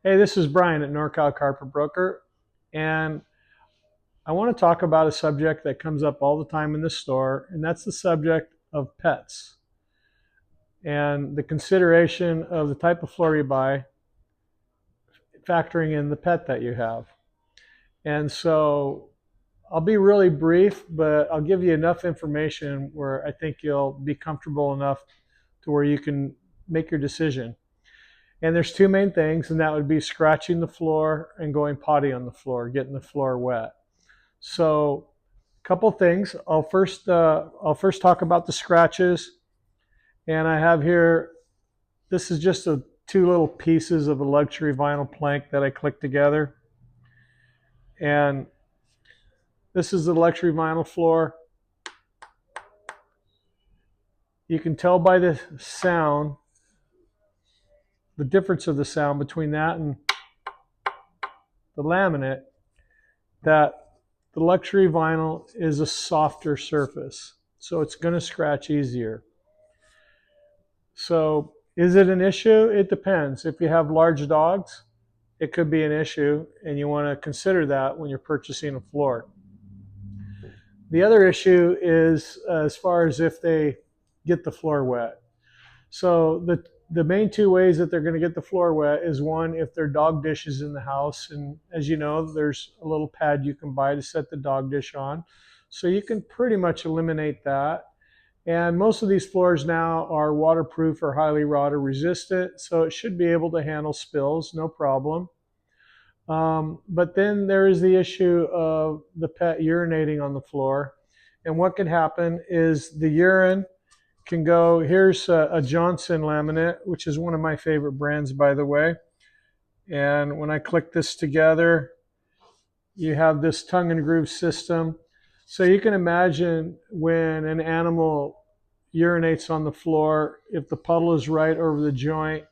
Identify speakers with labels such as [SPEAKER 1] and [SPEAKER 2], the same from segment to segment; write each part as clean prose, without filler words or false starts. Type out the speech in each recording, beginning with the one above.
[SPEAKER 1] Hey, this is Brian at NorCal Carpet Broker, and I want to talk about a subject that comes up all the time in the store, and that's the subject of pets and the consideration of the type of floor you buy, factoring in the pet that you have. And so I'll be really brief, but I'll give you enough information where I think you'll be comfortable enough to where you can make your decision. And there's two main things, and that would be scratching the floor and going potty on the floor, getting the floor wet. So, a couple things. I'll first talk about the scratches, and I have here. This is just two little pieces of a luxury vinyl plank that I clicked together, and this is the luxury vinyl floor. You can tell by the sound, the difference of the sound between that and the laminate, that the luxury vinyl is a softer surface, so it's going to scratch easier. So is it an issue? It depends. If you have large dogs, it could be an issue, and you want to consider that when you're purchasing a floor. The other issue is as far as if they get the floor wet. So the main two ways that they're going to get the floor wet is, one, if their dog dish is in the house, and as you know, there's a little pad you can buy to set the dog dish on, so you can pretty much eliminate that. And most of these floors now are waterproof or highly water resistant, so it should be able to handle spills, no problem. But then there is the issue of the pet urinating on the floor, and what can happen is the urine can go. Here's a Johnson laminate, which is one of my favorite brands, by the way. And when I click this together, you have this tongue and groove system. So you can imagine when an animal urinates on the floor, if the puddle is right over the joint,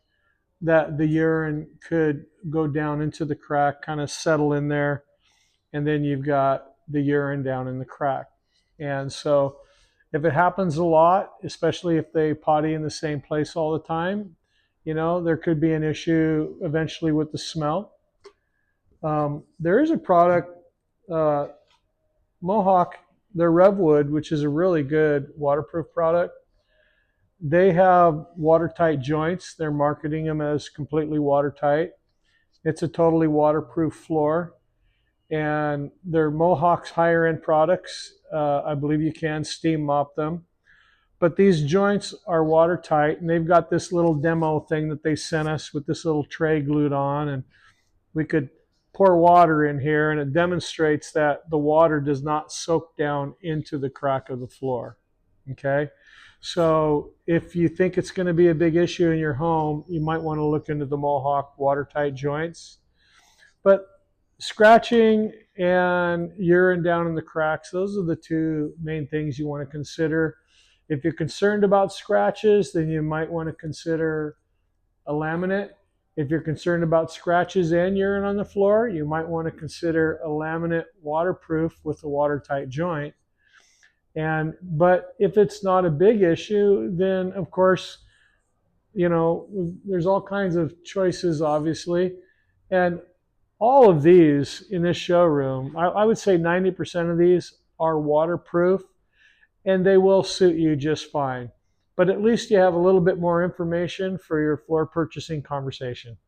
[SPEAKER 1] that the urine could go down into the crack, kind of settle in there, and then you've got the urine down in the crack. And so if it happens a lot, especially if they potty in the same place all the time, there could be an issue eventually with the smell. There is a product, Mohawk, their Revwood, which is a really good waterproof product. They have watertight joints. They're marketing them as completely watertight. It's a totally waterproof floor. And they're Mohawk's higher end products. I believe you can steam mop them. But these joints are watertight, and they've got this little demo thing that they sent us with this little tray glued on, and we could pour water in here, and it demonstrates that the water does not soak down into the crack of the floor. Okay? So if you think it's going to be a big issue in your home, you might want to look into the Mohawk watertight joints. But scratching and urine down in the cracks, those are the two main things you want to consider. If you're concerned about scratches, then you might want to consider a laminate. If you're concerned about scratches and urine on the floor, you might want to consider a laminate waterproof with a watertight joint. But if it's not a big issue, then of course, there's all kinds of choices, obviously. And all of these in this showroom, I would say 90% of these are waterproof, and they will suit you just fine. But at least you have a little bit more information for your floor purchasing conversation.